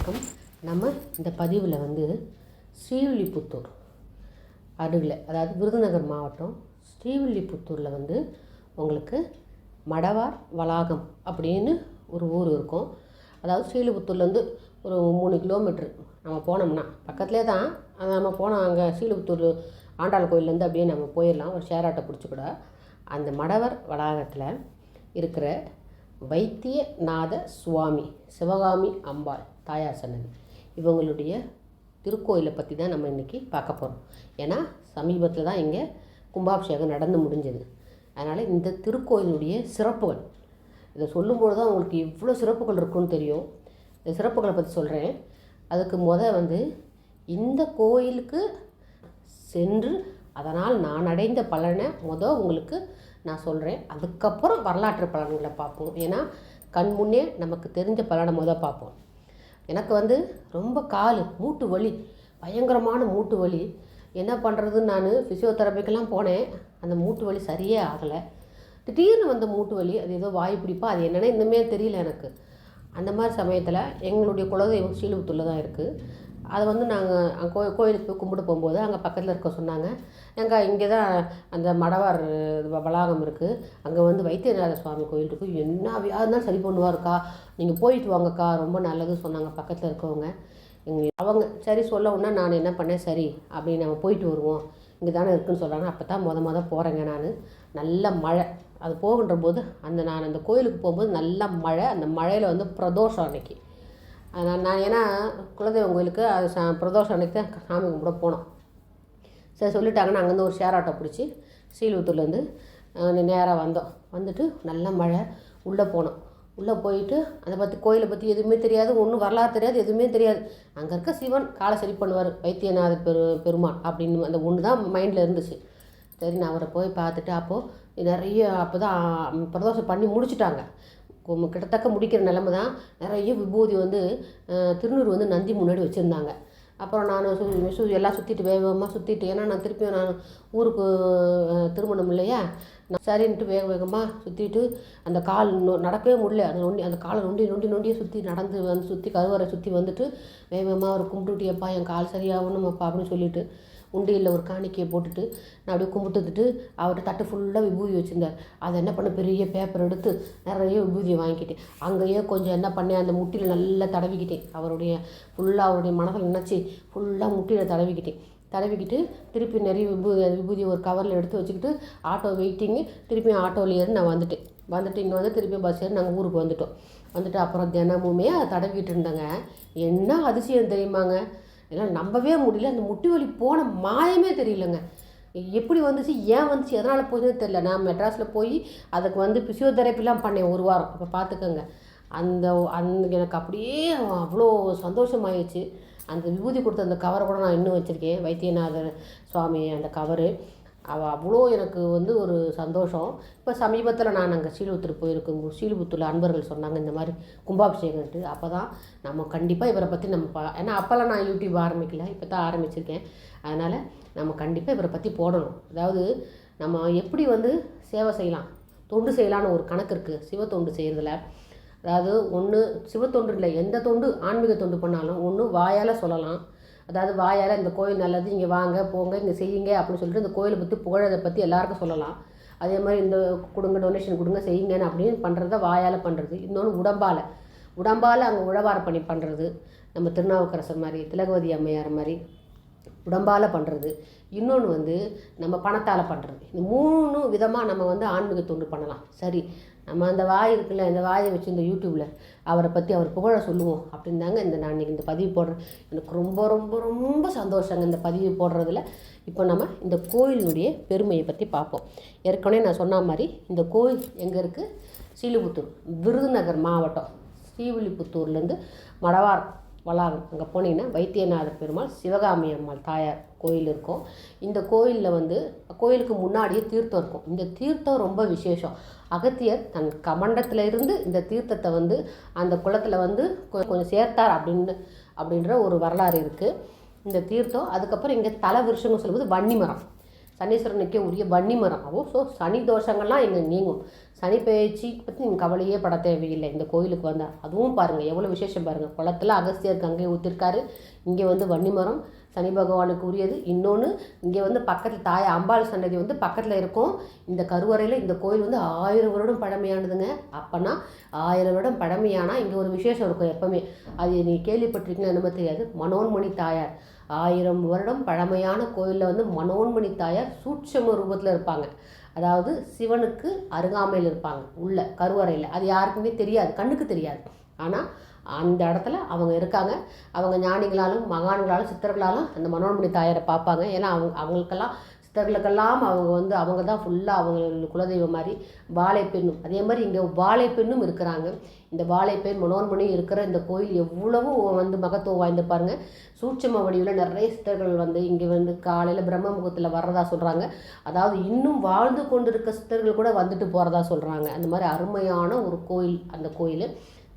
வணக்கம். நம்ம இந்த பதிவில் ஸ்ரீவில்லிபுத்தூர் அருகில், அதாவது விருதுநகர் மாவட்டம் ஸ்ரீவில்லிபுத்தூரில் உங்களுக்கு மடவார் வளாகம் அப்படின்னு ஒரு ஊர் இருக்கும். அதாவது ஸ்ரீவில்லிபுத்தூர்லேருந்து ஒரு 3 கிலோமீட்ரு நம்ம போனோம்னா பக்கத்துலேயே தான். நம்ம போனோம் அங்கே ஸ்ரீவில்லிபுத்தூர் ஆண்டாள் கோயிலேருந்து அப்படியே நம்ம போயிடலாம். ஒரு ஷேர் ஆட்டோ பிடிச்சி கூட அந்த மடவர் வளாகத்தில் இருக்கிற வைத்தியநாத சுவாமி சிவகாமி அம்பாள் தாயார் சன்னதி, இவங்களுடைய திருக்கோயிலை பற்றி தான் நம்ம இன்றைக்கி பார்க்க போகிறோம். ஏன்னா சமீபத்தில் தான் இங்கே கும்பாபிஷேகம் நடந்து முடிஞ்சது. அதனால் இந்த திருக்கோயிலுடைய சிறப்புகள் இதை சொல்லும்போது தான் உங்களுக்கு எவ்வளோ சிறப்புகள் இருக்குன்னு தெரியும். இந்த சிறப்புகளை பற்றி சொல்கிறேன். அதுக்கு இந்த கோயிலுக்கு சென்று அதனால் நான் அடைந்த பலனை உங்களுக்கு நான் சொல்கிறேன். அதுக்கப்புறம் வரலாற்று பலன்களை பார்ப்போம். ஏன்னா கண் முன்னே நமக்கு தெரிஞ்ச பலனை பார்ப்போம். எனக்கு ரொம்ப மூட்டு வலி, பயங்கரமான மூட்டு வலி. என்ன பண்ணுறதுன்னு நான் ஃபிசியோதெரபிக்கெல்லாம் போனேன். அந்த மூட்டு வலி சரியே ஆகலை. திடீர்னு மூட்டு வலி, அது ஏதோ வாய் பிடிப்பா, அது என்னென்னா இன்னுமே தெரியல எனக்கு. அந்த மாதிரி சமயத்தில் எங்களுடைய குலதெய்வம் ஸ்ரீவில்லிபுத்தூரில் தான் இருக்குது. அதை நாங்கள் கோயிலுக்கு போய் கும்பிட்டு போகும்போது அங்கே பக்கத்தில் இருக்க சொன்னாங்க, இங்கே தான் அந்த மடவார் வளாகம் இருக்குது, அங்கே வைத்தியநாத சுவாமி கோயில் இருக்குது, என்ன வியாதினாலும் சரி பண்ணுவாருக்கா, நீங்கள் போயிட்டு வாங்கக்கா, ரொம்ப நல்லது சொன்னாங்க பக்கத்தில் இருக்கவங்க. அவங்க சரி சொல்லவுன்னா நான் என்ன பண்ணேன், சரி அப்படின்னு நம்ம போயிட்டு வருவோம், இங்கே தானே இருக்குதுன்னு சொல்கிறாங்க. அப்போ தான் மொதல் போகிறேங்க நான். நல்ல மழை, அது போகின்ற போது நான் அந்த கோயிலுக்கு போகும்போது நல்ல மழை. அந்த மழையில் பிரதோஷம் அன்னைக்கு நான் ஏன்னா குலதெய்வம் கோயிலுக்கு அது பிரதோஷம் அன்றைக்கி தான் சாமி கும்பிட போனோம். சரி சொல்லிட்டாங்கன்னா அங்கேருந்து ஒரு ஷேர் ஆட்டோ பிடிச்சி ஸ்ரீவில்லிபுத்தூர்லேருந்து நேராக வந்தோம். வந்துட்டு நல்ல மழை, உள்ளே போனோம். உள்ளே போயிட்டு அதை கோயிலை பற்றி எதுவுமே தெரியாது, ஒன்றும் வரலாறு தெரியாது, எதுவுமே தெரியாது. அங்கே இருக்க சிவன் காலை சரி பண்ணுவார், வைத்தியநாத பெருமாள் அப்படின்னு அந்த ஒன்று தான் மைண்டில் இருந்துச்சு. சரி நான் அவரை போய் பார்த்துட்டு அப்போது நிறைய அப்போ தான் பிரதோஷம் பண்ணி முடிச்சுட்டாங்க. கிட்டத்தக்க முடிக்கிற நிலமை தான். நிறைய விபூதி திருநூறு நந்தி முன்னாடி வச்சுருந்தாங்க. அப்புறம் நான் எல்லாம் சுற்றிட்டு வேகமாக சுற்றிட்டு, ஏன்னா நான் திருப்பியும் நான் ஊருக்கு திருமணம் இல்லையா, நான் சரின்ட்டு வேகமாக சுற்றிட்டு அந்த கால் நடக்கவே முடியல. அந்த காலை நொண்டியே சுற்றி நடந்து சுற்றி கருவறை சுற்றி வந்துட்டு வேகமாக ஒரு கும்பிட்டுட்டியப்பா, என் கால் சரியாகணுமப்பா அப்படின்னு சொல்லிவிட்டு உண்டியில் ஒரு காணிக்கையை போட்டுட்டு நான் அப்படியே கும்பிட்டுட்டு அவர்கிட்ட தட்டு ஃபுல்லாக விபூதி வச்சுருந்தார். அதை என்ன பண்ண, பெரிய பேப்பர் எடுத்து நிறைய விபூதியை வாங்கிக்கிட்டேன். அங்கேயே கொஞ்சம் என்ன பண்ணேன், அந்த முட்டியில் நல்லா தடவிக்கிட்டேன். அவருடைய மனசில் நினச்சி ஃபுல்லாக முட்டியில் தடவிக்கிட்டு திருப்பி நிறைய விபூதி ஒரு கவரில் எடுத்து வச்சுக்கிட்டு ஆட்டோ வெயிட்டிங்கு, திருப்பியும் ஆட்டோவில் ஏறி நான் வந்துட்டு இங்கே திருப்பியும் பஸ் ஏறி நாங்கள் ஊருக்கு வந்துட்டு அப்புறம் தினமுமே அதை தடவிக்கிட்டு இருந்தேங்க. என்ன அதிசயம் தெரியுமாங்க, எல்லாம் நம்பவே முடியல. அந்த முட்டி வலி போன மாயமே தெரியலங்க. எப்படி வந்துச்சு, ஏன் வந்துச்சு, எதனால் போச்சுன்னு தெரியல. நான் மெட்ராஸில் போய் அதுக்கு ஃபிசியோதெரப்பிலாம் பண்ணேன் 1 வாரம். அப்போ பார்த்துக்கோங்க, அந்த எனக்கு அப்படியே அவ்வளோ சந்தோஷமாயிடுச்சு. அந்த விபூதி கொடுத்த அந்த கவரை கூட நான் இன்னும் வச்சுருக்கேன், வைத்தியநாதர் சுவாமி அந்த கவரு. அவ்வளோ எனக்கு ஒரு சந்தோஷம். இப்போ சமீபத்தில் நான் அங்கே ஸ்ரீவில்லிபுத்தூர் போயிருக்கும். ஸ்ரீவில்லிபுத்தூரில் அன்பர்கள் சொன்னாங்க இந்த மாதிரி கும்பாபிஷேகம்ட்டு. அப்போ தான் நம்ம கண்டிப்பாக இவரை பற்றி நம்ம ஏன்னா அப்போல்லாம் நான் யூடியூப் ஆரம்பிக்கல, இப்போ தான் ஆரம்பிச்சிருக்கேன். அதனால் நம்ம கண்டிப்பாக இவரை பற்றி போடணும். அதாவது நம்ம எப்படி சேவை செய்யலாம், தொண்டு செய்யலான்னு ஒரு கணக்கு இருக்குது சிவ தொண்டு செய்கிறதுல. அதாவது ஒன்று சிவத்தொண்டு இல்லை, எந்த தொண்டு ஆன்மீக தொண்டு பண்ணாலும் ஒன்று வாயால் சொல்லலாம். அதாவது வாயால் இந்த கோயில் நல்லது, இங்கே வாங்க போங்க இங்கே செய்யுங்க அப்படின்னு சொல்லிட்டு இந்த கோயிலை பற்றி புகழதை பற்றி எல்லாருக்கும் சொல்லலாம். அதே மாதிரி இந்த கொடுங்க, டொனேஷன் கொடுங்க, செய்யுங்கன்னு அப்படின்னு பண்ணுறத வாயால் பண்ணுறது. இன்னொன்று உடம்பால் அங்கே உழவார பண்ணி பண்ணுறது. நம்ம திருநாவுக்கரசர் மாதிரி, திலகவதி அம்மையார் மாதிரி உடம்பால் பண்ணுறது. இன்னொன்று நம்ம பணத்தால் பண்ணுறது. இந்த 3 விதமாக நம்ம ஆன்மீக தொண்டு பண்ணலாம். சரி, நம்ம அந்த வாய் இருக்குல்ல, இந்த வாயை வச்சு இந்த யூடியூப்பில் அவரை பற்றி அவர் புகழ சொல்லுவோம் அப்படின்னு தாங்க நான் இன்றைக்கி இந்த பதிவு போடுறேன். எனக்கு ரொம்ப ரொம்ப ரொம்ப சந்தோஷங்க இந்த பதிவு போடுறதுல. இப்போ நம்ம இந்த கோயிலுடைய பெருமையை பற்றி பார்ப்போம். ஏற்கனவே நான் சொன்ன மாதிரி இந்த கோயில் எங்கே இருக்குது, ஸ்ரீவில்லிபுத்தூர், விருதுநகர் மாவட்டம் ஸ்ரீவில்லிபுத்தூர்லேருந்து மடவார் வளாகம் அங்கே போனீங்கன்னா வைத்தியநாதர் பெருமாள் சிவகாமி அம்மாள் தாயார் கோயில் இருக்கும். இந்த கோயிலில் கோயிலுக்கு முன்னாடியே தீர்த்தம் இருக்கும். இந்த தீர்த்தம் ரொம்ப விசேஷம். அகத்தியர் தன் கமண்டத்தில் இருந்து இந்த தீர்த்தத்தை அந்த குளத்தில் கொஞ்சம் சேர்த்தார் அப்படின்ற ஒரு வரலாறு இருக்குது இந்த தீர்த்தம். அதுக்கப்புறம் இங்கே தலை விருஷம்னு சொல்லும்போது வன்னி மரம். சனீஸ்வரனுக்கே உரிய வன்னி மரம். ஸோ சனி தோஷங்கள்லாம் இங்கே நீங்கும். சனி பயிற்சி பற்றி நீங்கள் கவலையே பட தேவையில்லை இந்த கோயிலுக்கு வந்தால். அதுவும் பாருங்கள் எவ்வளோ விசேஷம் பாருங்கள். குளத்தில் அகஸ்தியர் கங்கை ஊற்றிருக்காரு. இங்கே வந்து வன்னி மரம் சனி பகவானுக்கு உரியது. இன்னொன்று இங்கே வந்து பக்கத்தில் தாய் அம்பாள் சன்னதி வந்து பக்கத்தில் இருக்கும். இந்த கருவறையில் இந்த கோயில் வந்து 1000 வருடம் பழமையானதுங்க. அப்போனா 1000 வருடம் பழமையானால் இங்கே ஒரு விசேஷம் இருக்கும் எப்போவுமே. அது நீ கேள்விப்பட்டிருக்கீங்களா என்னமோ தெரியாது. மனோன்மணி தாயார் 1000 வருடம் பழமையான கோயிலில் வந்து மனோன்மணி தாயார் சூட்சம ரூபத்தில் இருப்பாங்க. அதாவது சிவனுக்கு அருகாமையில் இருப்பாங்க உள்ள கருவறையில். அது யாருக்குமே தெரியாது, கண்ணுக்கு தெரியாது. ஆனால் அந்த இடத்துல அவங்க இருக்காங்க. அவங்க ஞானிகளாலும் மகான்களாலும் சித்தர்களாலும் அந்த மனோன்மணி தாயாரை பார்ப்பாங்க. ஏன்னா அவங்களுக்கெல்லாம் சித்தர்களுக்கெல்லாம் அவங்க தான் ஃபுல்லாக அவங்க குலதெய்வம் மாதிரி. வாழைப்பெண்ணும் அதே மாதிரி இங்கே வாழைப்பெண்ணும் இருக்கிறாங்க. இந்த வாழைப்பெண் மனோன்மணி இருக்கிற இந்த கோயில் எவ்வளவு மகத்துவம் வாய்ந்து பாருங்க. சூட்சம வடிவில் நிறைய சித்தர்கள் இங்கே காலையில் பிரம்ம முகூர்த்தத்தில் வர்றதா சொல்கிறாங்க. அதாவது இன்னும் வாழ்ந்து கொண்டு இருக்க சித்தர்கள் கூட வந்துட்டு போகிறதா சொல்கிறாங்க. அந்த மாதிரி அருமையான ஒரு கோயில் அந்த கோயில்.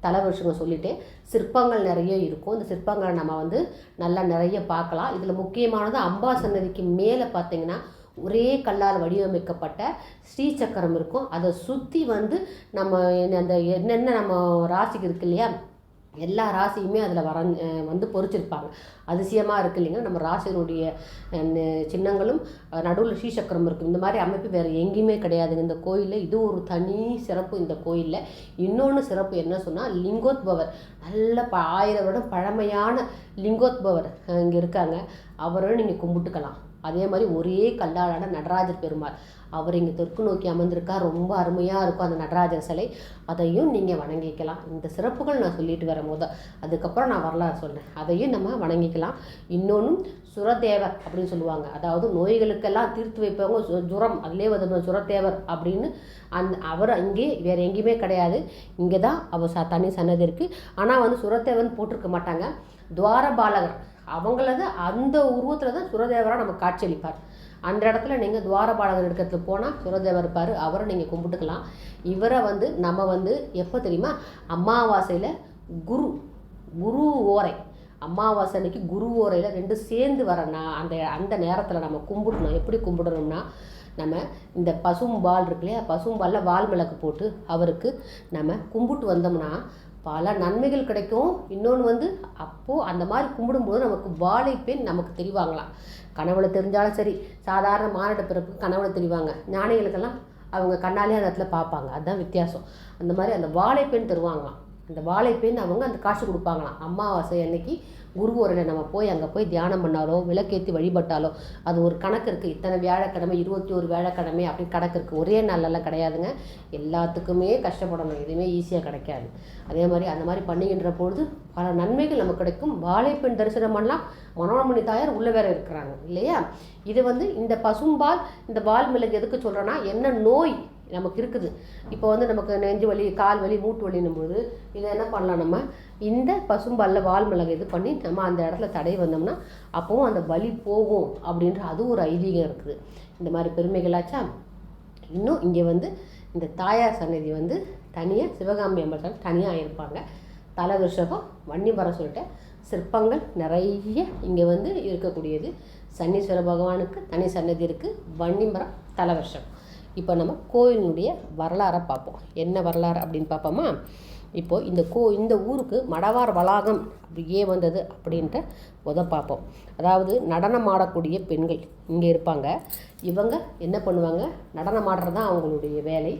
தல வருஷங்க சொல்லிட்டேன். சிற்பங்கள் நிறைய இருக்கும். இந்த சிற்பங்களை நம்ம நல்லா நிறைய பார்க்கலாம். இதில் முக்கியமானது அம்பா சன்னதிக்கு மேலே பார்த்தீங்கன்னா ஒரே கல்லால் வடிவமைக்கப்பட்ட ஸ்ரீசக்கரம் இருக்கும். அதை சுற்றி நம்ம அந்த என்னென்ன நம்ம ராசிக்கு இருக்கு இல்லையா, எல்லா ராசியுமே அதில் பொறிச்சிருப்பாங்க. அதிசயமாக இருக்குது இல்லைங்க. நம்ம ராசியினுடைய சின்னங்களும் நடுவில் ஸ்ரீசக்கரம் இருக்கும். இந்த மாதிரி அமைப்பு வேறு எங்கேயுமே கிடையாதுங்க இந்த கோயிலில். இது ஒரு தனி சிறப்பு இந்த கோயிலில். இன்னொன்று சிறப்பு என்ன சொன்னால் லிங்கோத்பவர். நல்ல 1000 வருடம் பழமையான லிங்கோத்பவர் இங்கே இருக்காங்க. அவரை நீங்கள் கும்பிட்டுக்கலாம். அதே மாதிரி ஒரே கல்லாலான நடராஜர் பெருமாள் அவர் இங்கே தெற்கு நோக்கி அமர்ந்திருக்கார். ரொம்ப அருமையாக இருக்கும் அந்த நடராஜர் சிலை. அதையும் நீங்கள் வணங்கிக்கலாம். இந்த சிறப்புகள் நான் சொல்லிட்டு வரும்போது அதுக்கப்புறம் நான் வரலாறு சொல்கிறேன். அதையும் நம்ம வணங்கிக்கலாம். இன்னொன்றும் சுரதேவர் அப்படின்னு சொல்லுவாங்க. அதாவது நோய்களுக்கெல்லாம் தீர்த்து வைப்பவங்க ஜுரம், அதிலே சுரதேவர் அப்படின்னு அவர் அங்கே வேறு எங்கேயுமே கிடையாது. இங்கே தான் அவர் தனி சன்னதி இருக்குது. ஆனால் சுரதேவன் போட்டிருக்க மாட்டாங்க. துவாரபாலகர் அவங்களது அந்த உருவத்தில் தான் சுரதேவராக நம்ம காட்சியளிப்பார். அந்த இடத்துல நீங்கள் துவாரபாலகர் இடத்துல போனால் சுரதேவர் இருப்பார். அவரை நீங்கள் கும்பிட்டுக்கலாம். இவரை நம்ம எப்போ தெரியுமா, அமாவாசையில் குரு ஓரை, அமாவாசை அன்னைக்கு குரு ஓரையில் 2 சேர்ந்து வரனா அந்த நேரத்தில் நம்ம கும்பிடணும். எப்படி கும்பிடணும்னா, நம்ம இந்த பசும்பால் இருக்கு இல்லையா, பசும்பாலில் வால் விளக்கு போட்டு அவருக்கு நம்ம கும்பிட்டு வந்தோம்னா பல நன்மைகள் கிடைக்கும். இன்னொன்று அப்போது அந்த மாதிரி கும்பிடும்போது நமக்கு வாழைப்பெண் நமக்கு தெரிவாங்களாம். கனவுல தெரிஞ்சாலும் சரி, சாதாரண மானிட பிறப்புக்கு கனவுல தெரிவாங்க. ஞானிகளுக்கெல்லாம் அவங்க கண்ணாலே அந்த இடத்துல பார்ப்பாங்க. அதுதான் வித்தியாசம். அந்த மாதிரி அந்த வாழைப்பெண் தருவாங்களாம். அந்த வாழைப்பெண் அவங்க அந்த காசு கொடுப்பாங்களாம். அமாவாசை அன்னைக்கு குருவோரில் நம்ம அங்கே போய் தியானம் பண்ணாலோ விளக்கேற்றி வழிபட்டாலோ அது ஒரு கணக்கு இருக்குது. இத்தனை வியாழக்கிழமை 21 வியாழக்கிழமை அப்படி கணக்கு இருக்குது. ஒரே நாளெல்லாம் கிடையாதுங்க. எல்லாத்துக்குமே கஷ்டப்படணும். எதுவுமே ஈஸியாக கிடைக்காது. அதே மாதிரி அந்த மாதிரி பண்ணிக்கின்ற பொழுது பல நன்மைகள் நமக்கு கிடைக்கும். வாழைப்பெண் தரிசனம் பண்ணலாம். மனோன்மணி தாயார் உள்ளே வேற இருக்கிறாங்க இல்லையா. இது இந்த பசும்பால் இந்த வால் மிளகு எதுக்கு சொல்கிறேன்னா, என்ன நோய் நமக்கு இருக்குது, இப்போ நமக்கு நெஞ்சு வலி, கால் வலி, மூட்டு வலின்னும் போது இதை என்ன பண்ணலாம், நம்ம இந்த பசும்பாலில் வால் மிளகு இது பண்ணி நம்ம அந்த இடத்துல தடை வந்தோம்னா அப்போவும் அந்த வலி போகும் அப்படின்ற அது ஒரு ஐதீகம் இருக்குது. இந்த மாதிரி பெருமைகளாச்சா. இன்னும் இங்கே இந்த தாயார் சன்னதி தனியாக சிவகாமி அம்மன் தனியாக இருப்பாங்க. தல விருஷகம் வன்னிமரம் சொல்லிட்டு சிற்பங்கள் நிறைய இங்கே இருக்கக்கூடியது. சனீஸ்வர பகவானுக்கு தனி சன்னதி இருக்குது. வன்னிமரம் தல விருஷகம். இப்போ நம்ம கோயிலினுடைய வரலாறை பார்ப்போம். என்ன வரலாறு அப்படின்னு பார்ப்போமா. இப்போது இந்த ஊருக்கு மடவார் வளாகம் அப்படி ஏன் வந்தது அப்படின்ற பார்ப்போம். அதாவது நடனம் ஆடக்கூடிய பெண்கள் இங்கே இருப்பாங்க. இவங்க என்ன பண்ணுவாங்க, நடனம் ஆடுறது தான் அவங்களுடைய வேலை.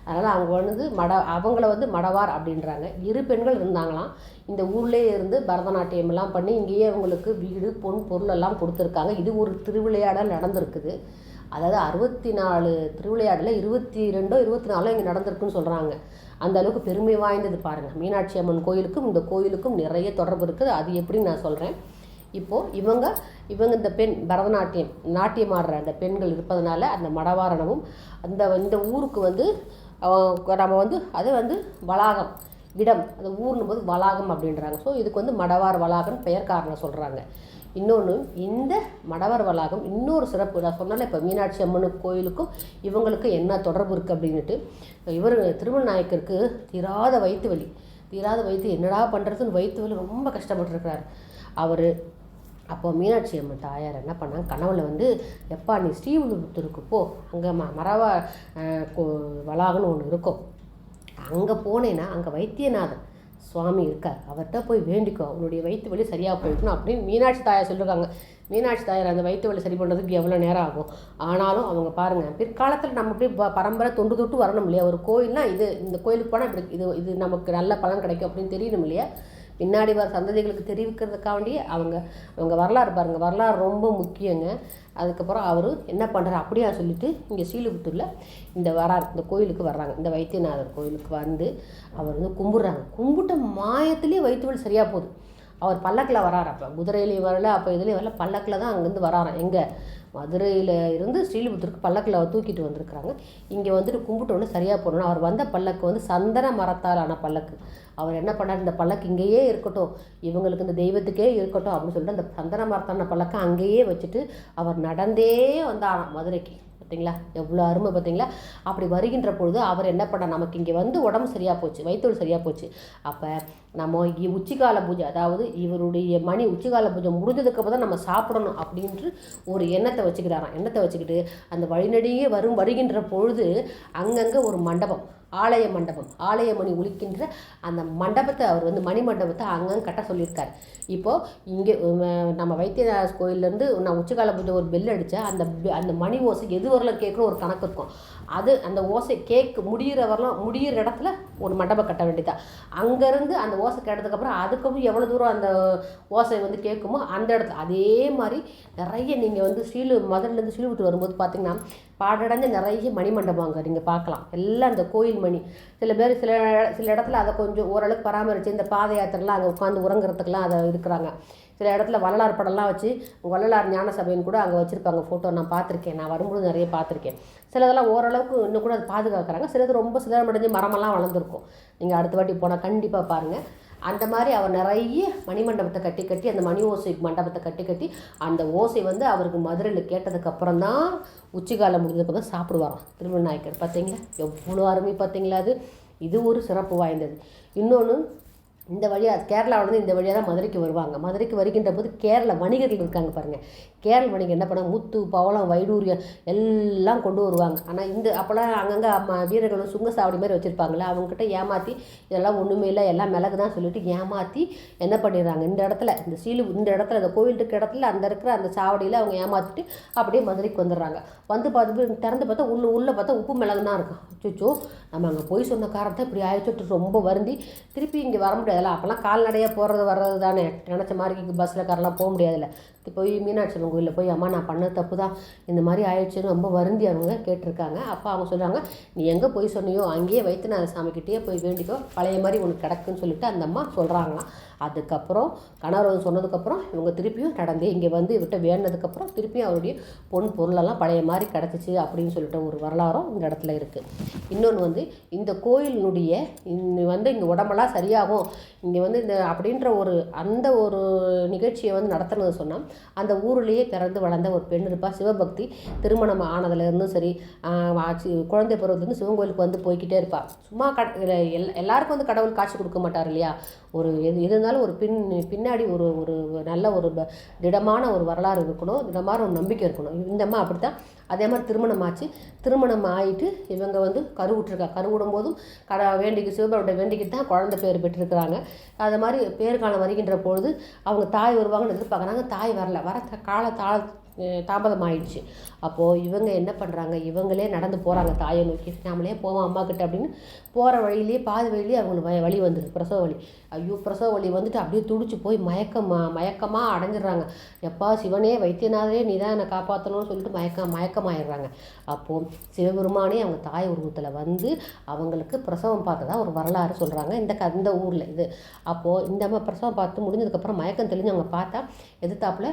அதனால் அவங்க அவங்கள மடவார் அப்படின்றாங்க. 2 பெண்கள் இருந்தாங்களாம். இந்த ஊர்லேயே இருந்து பரதநாட்டியம் எல்லாம் பண்ணி இங்கேயே அவங்களுக்கு வீடு பொருள் எல்லாம் கொடுத்துருக்காங்க. இது ஒரு திருவிளையாடல் நடந்திருக்குது. அதாவது 64 திருவிளையாடலில் 22 24 இங்கே நடந்திருக்குன்னு சொல்கிறாங்க. அந்த அளவுக்கு பெருமை வாய்ந்தது பாருங்கள். மீனாட்சி அம்மன் கோயிலுக்கும் இந்த கோயிலுக்கும் நிறைய தொடர்பு இருக்குது. அது எப்படின்னு நான் சொல்கிறேன். இப்போது இவங்க இந்த பெண் நாட்டியம் ஆடுற அந்த பெண்கள் இருப்பதனால அந்த மடவாரணமும் இந்த ஊருக்கு நம்ம அது வளாகம் இடம், அந்த ஊர்னும் போது வளாகம் அப்படின்றாங்க. ஸோ இதுக்கு மடவார் வளாகம் பெயர் காரணம் சொல்கிறாங்க. இன்னொன்று, இந்த மடவார் வளாகம் இன்னொரு சிறப்பு நான் சொன்னால, இப்போ மீனாட்சி அம்மன் கோயிலுக்கும் இவங்களுக்கு என்ன தொடர்பு இருக்குது அப்படின்ட்டு, இவர் திருமண நாயக்கருக்கு தீராத வயிற்று என்னடா பண்ணுறதுன்னு வயிற்று வலி ரொம்ப கஷ்டப்பட்டுருக்கிறார். அவர் அப்போது மீனாட்சி அம்மன் தாயார் என்ன பண்ணாங்க, கனவுல வந்து எப்பா நீ ஸ்ரீவில்லிபுத்தூருக்கு போ, அங்கே மரவா வளாகம்னு ஒன்று இருக்கும், அங்கே போனேன்னா அங்கே வைத்தியநாதன் சுவாமி இருக்கார், அவர்கிட்ட போய் வேண்டிக்கோ, அவனுடைய வயிற்று வலி சரியாக போயிடணும் அப்படின்னு மீனாட்சி தாயார் சொல்லியிருக்காங்க. மீனாட்சி தாயார் அந்த வயிற்று வலி சரி பண்ணுறதுக்கு எவ்வளோ நேரம் ஆகும். ஆனாலும் அவங்க பாருங்கள், பிற்காலத்தில் நம்ம அப்படியே பரம்பரை தொண்டு தொட்டு வரணும் இல்லையா. ஒரு கோயில்னால் இது, இந்த கோயிலுக்கு போனால் இப்படி இது நமக்கு நல்ல பலன் கிடைக்கும் அப்படின்னு தெரியணும் இல்லையா. பின்னாடி வர சந்ததிகளுக்கு தெரிவிக்கிறதுக்காண்டியே அவங்க வரலாறு பாருங்கள், வரலாறு ரொம்ப முக்கியங்க. அதுக்கப்புறம் அவர் என்ன பண்ணுறாரு அப்படியா சொல்லிட்டு இங்கே ஸ்ரீவில்லிபுத்தூரில் இந்த கோயிலுக்கு வர்றாங்க. இந்த வைத்தியநாதர் கோயிலுக்கு வந்து அவர் வந்து கும்பிட்றாங்க. கும்பிட்ட மாயத்துலேயே வயிற்று வலி சரியாக போகுது. அவர் பல்லக்கில் வராரு, அப்போ குதிரையிலையும் வரல, அப்போ இதுலேயும் வரல, பல்லக்கில் தான் அங்கேருந்து வராராம். எங்கே மதுரையில் இருந்து ஸ்ரீவில்லிபுத்தூருக்கு பல்லக்கில் அவர் தூக்கிட்டு வந்திருக்கிறாங்க. இங்கே வந்துட்டு கும்பிட்டோன்னு சரியாக போடணும். அவர் வந்த பல்லக்கு வந்து சந்தன மரத்தால் ஆன பல்லக்கு. அவர் என்ன பண்ணார், இந்த பல்லக்கு இங்கேயே இருக்கட்டும், இவங்களுக்கு இந்த தெய்வத்துக்கே இருக்கட்டும் அப்படின்னு சொல்லிட்டு அந்த சந்தன மரத்தான பல்லக்கை அங்கேயே வச்சுட்டு அவர் நடந்தே வந்தாராம் மதுரைக்கு. பார்த்தீங்களா எவ்வளோ அருமை பார்த்தீங்களா. அப்படி வருகின்ற பொழுது அவர் என்ன பண்ண, நமக்கு இங்கே வந்து உடம்பு சரியாக போச்சு, வயிற்று சரியாக போச்சு. அப்போ நம்ம உச்சிக்கால பூஜை, அதாவது இவருடைய உச்சிக்கால பூஜை முடிஞ்சதுக்கப்புறம் தான் நம்ம சாப்பிடணும் அப்படின்ட்டு ஒரு எண்ணத்தை வச்சுக்கிறாராம். எண்ணத்தை வச்சுக்கிட்டு அந்த வழிநடியே வருகின்ற பொழுது அங்கங்கே ஒரு மண்டபம், ஆலய மண்டபம், ஆலயமணி ஒலிக்கின்ற அந்த மண்டபத்தை அவர் வந்து மணி மண்டபத்தை அங்கங்கே கட்ட சொல்லியிருக்கார். இப்போது இங்கே நம்ம வைத்தியநாத கோயிலேருந்து நான் உச்சிக்கால பூஜை ஒரு பெல் அடித்தா அந்த மணி ஓசை எது வரலாம் கேட்குற ஒரு கணக்கு இருக்கும். அது அந்த ஓசை முடிகிற இடத்துல ஒரு மண்டபம் கட்ட வேண்டியதா. அங்கேருந்து அந்த ஓசை கேட்டதுக்கப்புறம் அதுக்கப்புறம் எவ்வளோ தூரம் அந்த ஓசை வந்து கேட்குமோ அந்த இடத்துல அதே மாதிரி நிறைய நீங்கள் வந்து மதுரையிலேருந்து ஸ்ரீவில்லிபுத்தூர் வரும்போது பார்த்தீங்கன்னா பாடடைஞ்ச நிறைய மணிமண்டபம் அங்கே நீங்கள் பார்க்கலாம். எல்லாம் அந்த கோயில் மணி. சில பேர் சில இடத்துல அதை கொஞ்சம் ஓரளவுக்கு பராமரித்து இந்த பாத யாத்திரைலாம் அங்கே உட்காந்து உறங்குறதுக்கெலாம் அதை இருக்கிறாங்க. சில இடத்துல வள்ளலார் படம்லாம் வச்சு வள்ளலார் ஞான சபைன்னு கூட அங்கே வச்சுருப்பாங்க ஃபோட்டோ. நான் பார்த்துருக்கேன், நான் வரும்போது நிறைய பார்த்துருக்கேன். சிலதெல்லாம் ஓரளவுக்கு இன்னும் கூட அதை பாதுகாக்கிறாங்க. சிலது ரொம்ப சிதறமடைஞ்சு மரமெல்லாம் வளர்ந்துருக்கும். நீங்கள் அடுத்த வாட்டி போனால் கண்டிப்பாக பாருங்கள். அந்த மாதிரி அவர் நிறைய மணிமண்டபத்தை கட்டி அந்த மணி ஓசை மண்டபத்தை கட்டி அந்த ஓசை வந்து அவருக்கு மதுரையில் கேட்டதுக்கப்புறம் தான் உச்சிக்காலம் முடிஞ்சதுக்கப்புறம் சாப்பிடுவாராம் திருமணநாயக்கர். பார்த்தீங்களா எவ்வளோ அருமை பார்த்தீங்களா. இது ஒரு சிறப்பு வாய்ந்தது. இன்னொன்று, இந்த வழியாக கேரளாவிலேருந்து இந்த வழியாக தான் மதுரைக்கு வருவாங்க. மதுரைக்கு வருகின்ற போது கேரள வணிகர்கள் இருக்காங்க பாருங்கள். கேரள வணிகர் என்ன பண்ணாங்க, முத்து பவளம் வைடூரியம் எல்லாம் கொண்டு வருவாங்க. ஆனால் அப்போல்லாம் அங்கங்கே வீரர்களும் சுங்கசாவடி மாதிரி வச்சுருப்பாங்களே, அவங்ககிட்ட ஏமாற்றி இதெல்லாம் ஒன்றுமே இல்லை எல்லாம் மிளகு தான் சொல்லிட்டு ஏமாற்றி என்ன பண்ணிடுறாங்க, இந்த இடத்துல இந்த இடத்துல இந்த கோவில் இருக்கிற இடத்துல இருக்கிற அந்த சாவடியில் அவங்க ஏமாற்றிட்டு அப்படியே மதுரைக்கு வந்துடுறாங்க. வந்து பார்த்து திறந்து பார்த்தா உள்ளே பார்த்தா உப்பு மிளகு தான் இருக்கும். அச்சோ நம்ம அங்கே போய் சொன்ன காரணத்தை இப்படி ஆயிடுச்சுட்டு ரொம்ப வருந்தி திருப்பி இங்கே வர முடியாதுல்ல. அப்போல்லாம் கால்நடையாக போகிறது வர்றது தானே, நினச்ச மாதிரி பஸ்ஸில் காரெல்லாம் போக முடியாதுல்ல. போய் மீனாட்சி அம்மன் கோயிலில் போய் அம்மா நான் பண்ண தப்பு தான், இந்த மாதிரி ஆயிடுச்சுன்னு ரொம்ப வருந்தி அவங்க கேட்டிருக்காங்க. அப்போ அவங்க சொல்கிறாங்க, நீ எங்கே போய் சொன்னியோ அங்கேயே வைத்தியநாத சாமிக்கிட்டே போய் வேண்டிக்கோ, பழைய மாதிரி உனக்கு கிடக்குன்னு சொல்லிட்டு அந்த அம்மா சொல்கிறாங்களாம். அதுக்கப்புறம் கணவர் சொன்னதுக்கப்புறம் இவங்க திருப்பியும் நடந்தே இங்கே வந்து இவர்கிட்ட வேண்டினதுக்கப்புறம் திருப்பியும் அவருடைய பொருளெல்லாம் பழைய மாதிரி கிடச்சிச்சு அப்படின்னு சொல்லிட்டு ஒரு வரலாறும் இந்த இடத்துல இருக்குது. இன்னொன்று வந்து இந்த கோயிலினுடைய இங்கே உடம்பெல்லாம் சரியாகும் இங்கே வந்து அப்படின்ற அந்த ஒரு நிகழ்ச்சியை வந்து நடத்துனது சொன்னால், அந்த ஊர்லேயே பிறந்து வளர்ந்த ஒரு பெண் இருப்பா, சிவபக்தி. திருமணம் ஆனதுலேருந்தும் சரி குழந்தை பருவத்துலேருந்து சிவன் கோயிலுக்கு வந்து போய்கிட்டே இருப்பாள். சும்மா எல்லாருக்கும் வந்து கடவுள் காட்சி கொடுக்க மாட்டார் இல்லையா. இருந்தாலும் ஒரு பின்னாடி ஒரு நல்ல ஒரு திடமான ஒரு வரலாறு இருக்கணும், திடமான ஒரு நம்பிக்கை இருக்கணும். இந்த அம்மா அப்படித்தான். அதே மாதிரி திருமணம் ஆகிட்டு இவங்க வந்து கருவிடும் போதும் சிவபெருமானை வேண்டிக்கிட்டு தான் குழந்தை பேர் பெற்றிருக்கிறாங்க. அது மாதிரி பேருக்காலம் வருகின்ற பொழுது அவங்க தாய் வருவாங்கன்னு எதிர்பார்க்குறாங்க. தாய் வர தாமதம் ஆயிடுச்சு. அப்போது இவங்க என்ன பண்ணுறாங்க, இவங்களே நடந்து போகிறாங்க தாயை நோக்கி. நாமளே போவோம் அம்மா கிட்ட அப்படின்னு போகிற வழியிலேயே பாதி வழியிலேயே அவங்களுக்கு வலி வந்துடுது, பிரசவ வலி. ஐயோ பிரசவ வலி வந்துட்டு அப்படியே துடிச்சு போய் மயக்கமாக அடைஞ்சிடுறாங்க. எப்பா சிவனே வைத்தியநாதரே நீ தான் என்னை காப்பாற்றணும்னு சொல்லிட்டு மயக்கமாயிடுறாங்க. அப்போது சிவபெருமானே அவங்க தாய் உருவத்தில் வந்து அவங்களுக்கு பிரசவம் பார்த்ததா ஒரு வரலாறு சொல்கிறாங்க இந்த ஊரில் இது. அப்போது இந்த அம்மா பிரசவம் பார்த்து முடிஞ்சதுக்கப்புறம் மயக்கம் தெளிஞ்சு அவங்க பார்த்தா எதிர்த்தாப்புல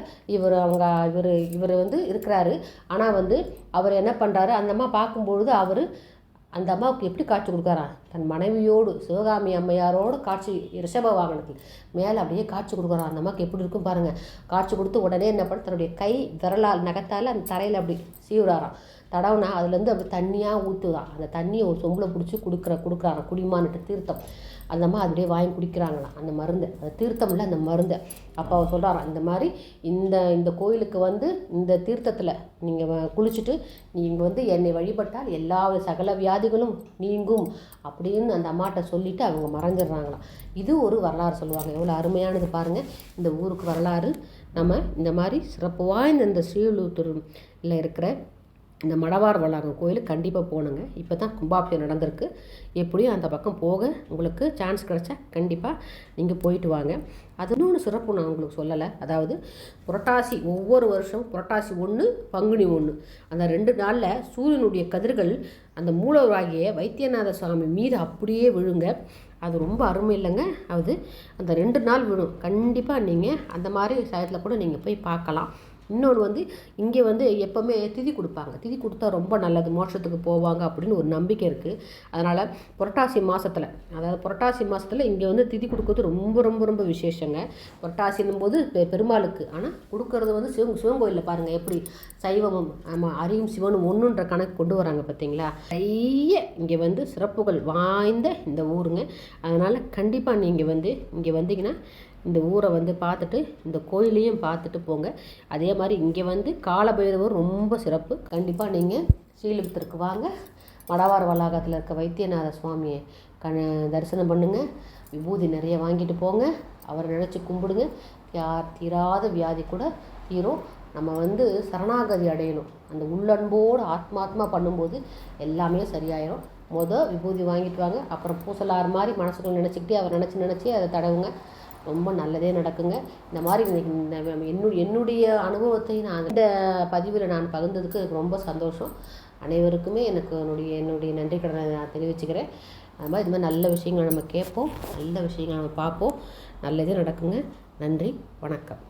இவர் வந்து இருக்கிறாரு. ஆனால் வந்து அவர் என்ன பண்ணுறாரு, அந்த அம்மா பார்க்கும்பொழுது அவர் அந்த அம்மாவுக்கு எப்படி காட்சி கொடுக்குறான், தன் மனைவியோடு சிவகாமி அம்மையாரோடு காட்சி ரிஷப வாகனத்தில் மேலே அப்படியே காட்சி கொடுக்குறான். அந்த அம்மாவுக்கு எப்படி இருக்கும் பாருங்கள். காட்சி கொடுத்து உடனே என்ன பண்ண, தன்னுடைய கை விரலால் நகத்தால் அந்த தரையில் அப்படி சீவுறாராம். தடவுனா அதுலேருந்து அப்படி தண்ணியாக ஊற்றுதான். அந்த தண்ணியை ஒரு சொம்பில் பிடிச்சி கொடுக்குறாங்க குடிமான்ட்டு தீர்த்தம். அந்த மாதிரி அப்படியே வாங்கி குடிக்கிறாங்களாம் அந்த மருந்தை. அது தீர்த்தம் இல்லை, அந்த மருந்தை. அப்போ அவர் சொல்கிறாராம், இந்த மாதிரி இந்த கோயிலுக்கு வந்து இந்த தீர்த்தத்தில் நீங்கள் குளிச்சுட்டு நீங்கள் வந்து என்னை வழிபட்டால் எல்லா சகல வியாதிகளும் நீங்கும் அப்படின்னு அந்த அம்மாட்ட சொல்லிவிட்டு அவங்க மறைஞ்சிடுறாங்களாம். இது ஒரு வரலாறு சொல்லுவாங்க. எவ்வளோ அருமையானது பாருங்கள் இந்த ஊருக்கு வரலாறு. நம்ம இந்த மாதிரி சிறப்பு வாய்ந்த இந்த ஸ்ரீவில்லிபுத்தூரில் இருக்கிற இந்த மடவார் வளாகம் கோயிலுக்கு கண்டிப்பாக போகணுங்க. இப்போ தான் கும்பாபிஷேகம் நடந்திருக்கு. எப்படியும் அந்த பக்கம் போக உங்களுக்கு சான்ஸ் கிடச்சா கண்டிப்பாக நீங்கள் போயிட்டு வாங்க. அது இன்னொன்று சிறப்பு நான் உங்களுக்கு சொல்லலை. அதாவது புரட்டாசி, ஒவ்வொரு வருஷம் புரட்டாசி 1 பங்குனி 1 அந்த 2 நாளில் சூரியனுடைய கதிர்கள் அந்த மூலவராகிய வைத்தியநாத சுவாமி மீது அப்படியே விழுங்க. அது ரொம்ப அருமை இல்லைங்க. அது அந்த 2 நாள் விழும். கண்டிப்பாக நீங்கள் அந்த மாதிரி சமயத்தில் கூட நீங்கள் போய் பார்க்கலாம். இன்னொன்று வந்து இங்கே வந்து எப்போவுமே திதி கொடுப்பாங்க. திதி கொடுத்தா ரொம்ப நல்லது, மோட்சத்துக்கு போவாங்க அப்படின்னு ஒரு நம்பிக்கை இருக்குது. அதனால் புரட்டாசி மாதத்தில் இங்கே வந்து திதி கொடுக்கறது ரொம்ப ரொம்ப ரொம்ப விசேஷங்க. புரட்டாசின்னும் போது பெருமாளுக்கு, ஆனால் கொடுக்கறது வந்து சிவன் கோயிலில் பாருங்கள் எப்படி சைவமும் அரியும் சிவனும் ஒன்றுன்ற கணக்கு கொண்டு வராங்க பார்த்தீங்களா. நிறைய இங்கே வந்து சிறப்புகள் வாய்ந்த இந்த ஊருங்க. அதனால் கண்டிப்பாக நீங்கள் வந்து இங்கே வந்தீங்கன்னா இந்த ஊரை வந்து பார்த்துட்டு இந்த கோயிலையும் பார்த்துட்டு போங்க. அதே மாதிரி இங்கே வந்து காலபைரவர் ரொம்ப சிறப்பு. கண்டிப்பாக நீங்கள் ஸ்ரீவில்லிபுத்தூருக்கு வாங்க. மடவார் வளாகத்தில் இருக்க வைத்தியநாத சுவாமியை தரிசனம் பண்ணுங்கள். விபூதி நிறைய வாங்கிட்டு போங்க. அவரை நினச்சி கும்பிடுங்க. தீராத வியாதி கூட தீரும். நம்ம வந்து சரணாகதி அடையணும். அந்த உள்ளன்போடு ஆத்மாத்மா பண்ணும்போது எல்லாமே சரியாயிடும். விபூதி வாங்கிட்டு வாங்க. அப்புறம் பூசலார் மாதிரி மனசுக்குள்ள நினச்சிக்கிட்டே அவர் நினச்சி அதை தடவுங்க. ரொம்ப நல்லதே நடக்குங்க. இந்த மாதிரி என்னுடைய அனுபவத்தை நான் இந்த பதிவில் நான் பகிர்ந்ததுக்கு எனக்கு ரொம்ப சந்தோஷம். அனைவருக்குமே என்னுடைய நன்றி கடனை நான் தெரிவிச்சுக்கிறேன். அது மாதிரி இது மாதிரி நல்ல விஷயங்களை நம்ம கேட்போம், நல்ல விஷயங்களை நம்ம பார்ப்போம், நல்லதே நடக்குங்க. நன்றி, வணக்கம்.